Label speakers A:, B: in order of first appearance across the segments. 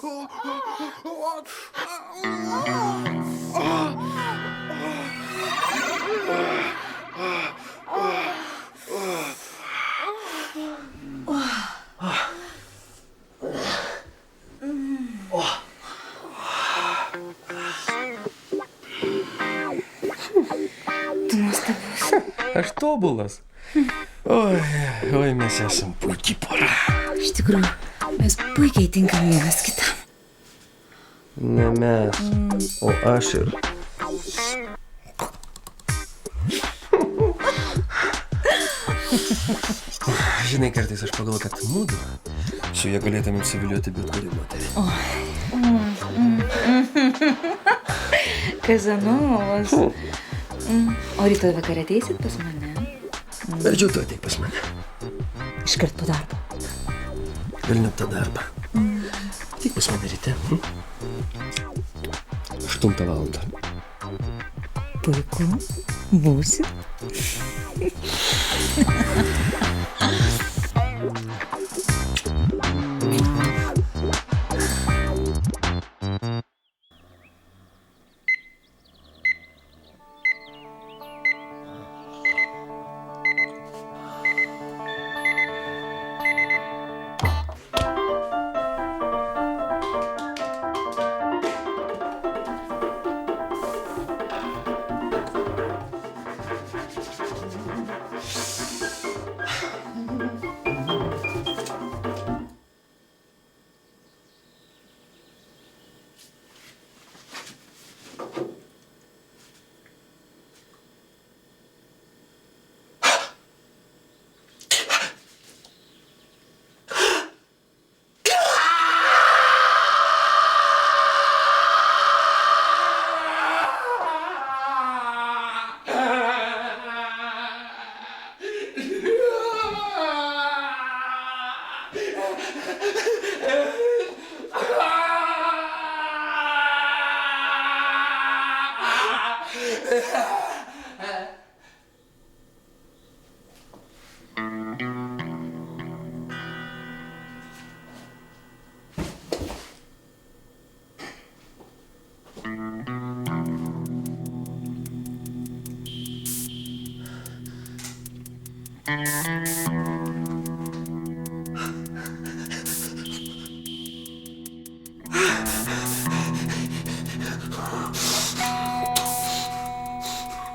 A: Tu nuostabus.
B: Aš tobulas. Oi, mes esam puikiai pora.
A: Iš tikrųjų, mes puikiai tinkam vienas kitam.
B: Ne mes, o aš ir... Žinai, kartais aš pagalvoju, kad mudu su ja galėtume įsiviliuoti bet kurį moterį.
A: Kazanovas. O rytoj vakare ateisit pas mane?
B: Verčiau tu ateik pas mane.
A: Iškart po darbo.
B: Velniop tą darbą. Tik pas mane ryte. 8 valandą.
A: Puiku. Būsi.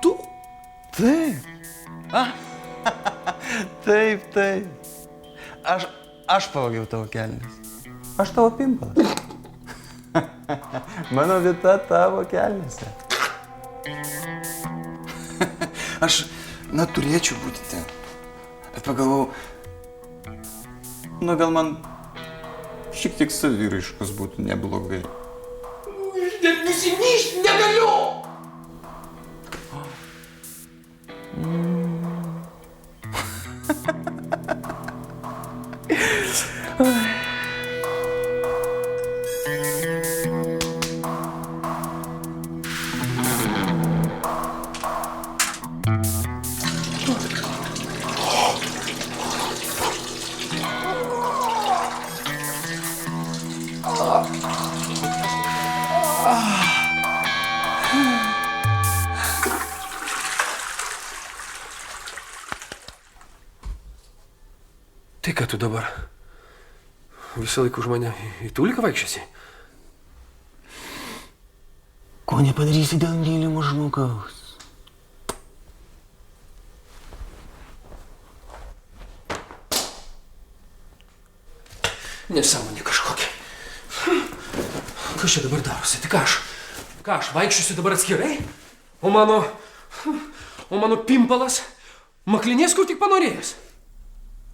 B: Tu? Taip. Taip. Aš pavogiau tavo kelnes. Aš tavo pimpalas. Mano vieta tavo kelnėse. Aš, turėčiau būti ten. Bet pagalvojau, gal man šiek tiek saviraiškos būtų neblogai.
C: Aš net nusinyšti negaliu!
B: Tai ką tu dabar? Visą laiką už mane į tūliką vaikščiasi?
C: Ko nepadarysi dėl mylimo žmogaus?
B: Nesąmonė kažkokia. Kas čia dabar darosi? Tai ką aš vaikščiosiu dabar atskirai? O mano pimpalas maklinės kur tik panorėjęs?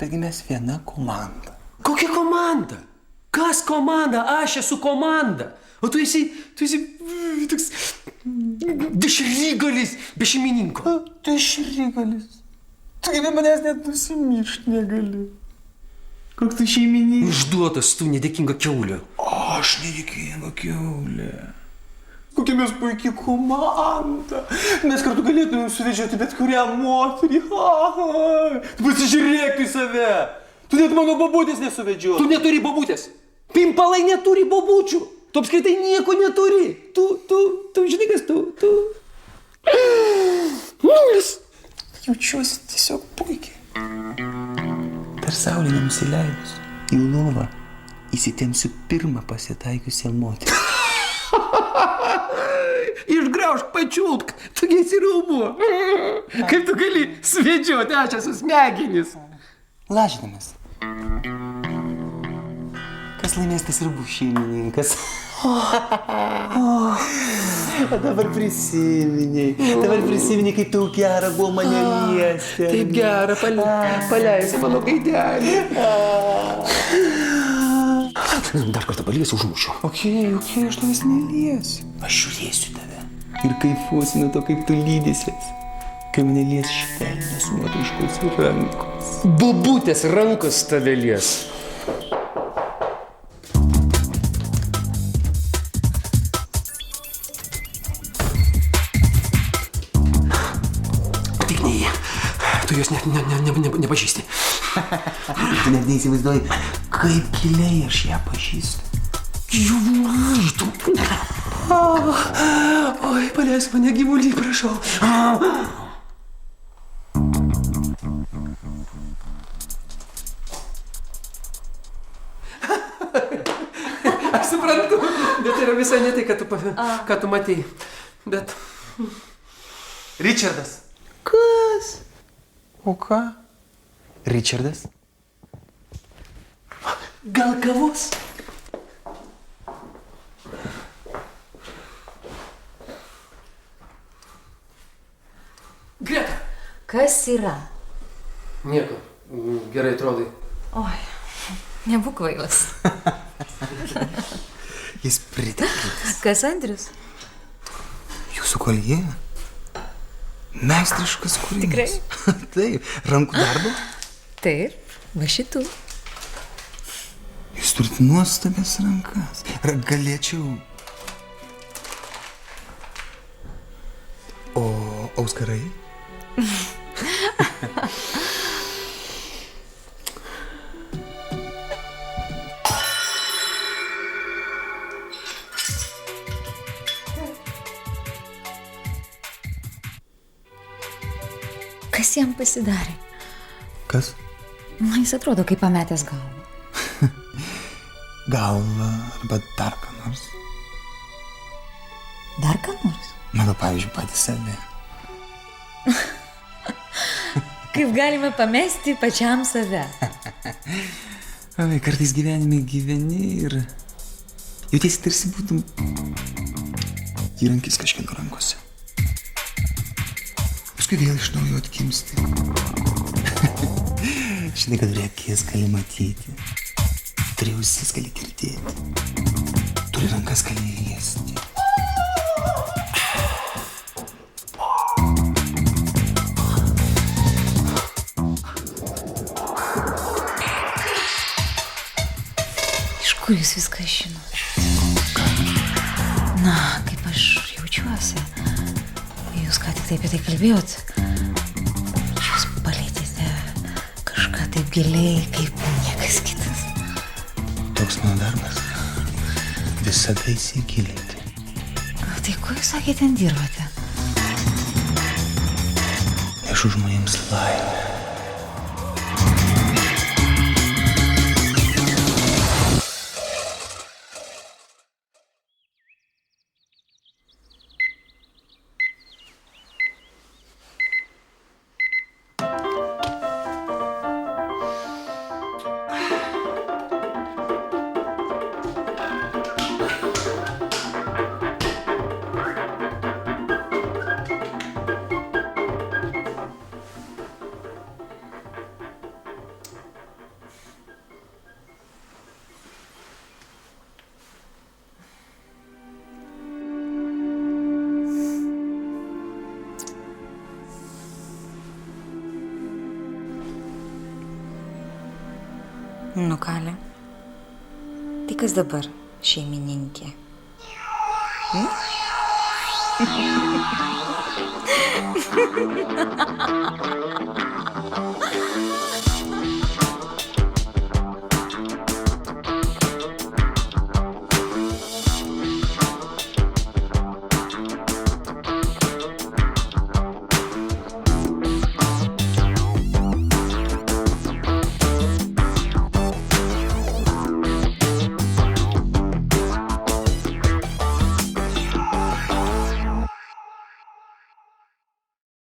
C: Taigi mes viena komanda.
B: Kokia komanda? Kas komanda? Aš esu komanda. O tu esi toks dešrygalis be šeimininko.
C: Dešrygalis? Tu kaip manęs net nusimiršti negali. Koks tu šeimininkas?
B: Išduotas tu nedėkinga kiaulė.
C: Aš nedėkinga kiaulė. Kokia mes puikiai komanda. Mes kartu galėtume suvedžioti bet kurią moterį. Tu pasižiūrėk į save. Tu net mano babutės nesuvedžioti.
B: Tu neturi babutės.
C: Pimpalai neturi bobučių. Tu apskritai nieko neturi. Tu žinai, kas tu. Nulis. Jaučiuosi tiesiog puikiai. Per saulę nenusileidus į lovą įsitempsiu pirmą pasitaikiusią moterį. Išgraužk, pačiulk, tu esi raubuo. Kaip tu gali svedžioti, aš esu smegenis. Lažinamės. Kas laimės, tas ir bus šeimininkas. O dabar prisiminiai, kaip tau gera buvo mane liesti. Taip gera, paleisi mano gaidelį. Dar kartą paliesiu, užmušiu. Okay, aš tavęs neliesiu. Aš žiūrėsiu tave. Ir kaifuosiu nuo to, kaip tu lydysies. Kai mane lies švelnios moteriškos rankos.
B: Bobutės rankos tave lies.
C: Tik ne jie. Tu jos nepažįsti. Tu net neįsivaizduoji, kaip giliai aš ją pažįstu. Oi, paleisk mane, gyvulį, prašau.
B: Aš suprantu, bet tai yra visai ne tai, ką tu matei. Bet...
C: Ričardas. Kas? O ką? Ričardas? Gal kavos?
B: Greta.
A: Kas yra?
B: Nieko. Gerai atrodai.
A: Oi, nebūk kvailas.
C: Jis pritikėtas.
A: Kas Andrius?
C: Jūsų koljė? Meistriškas kūrinys.
A: Tikrai?
C: Taip, rankų darbo?
A: Taip, va šitų.
C: Jūs turite nuostabias rankas. Ar galėčiau... O auskarai?
A: Kas jam pasidarė?
C: Kas?
A: Jis atrodo kaip pametęs galvą.
C: Galva arba dar ką nors.
A: Dar ką nors?
C: Na, pavyzdžiui, patys save.
A: Kaip galime pamesti pačiam save?
C: Oi, kartais gyvenime gyveni ir jautiesi tarsi būtum įrankis kažkieno rankose. Paskui vėl iš naujo atkimsti. Žinai, kad turi akis gali matyti, turi ausis gali girdėti, turi rankas gali liesti.
A: Kur jūs viską žinot? Na, kaip aš jaučiuosi. Jūs ką tik taip apie tai kalbėjot. Jūs palėtėte kažką taip giliai, kaip niekas kitas.
C: Toks mano darbas. Visada įsigilinti.
A: Tai ko jūs sakėte, ten dirbate?
C: Nešu žmonėms laimę.
A: Nu, Kalė, tai kas dabar šeimininkė?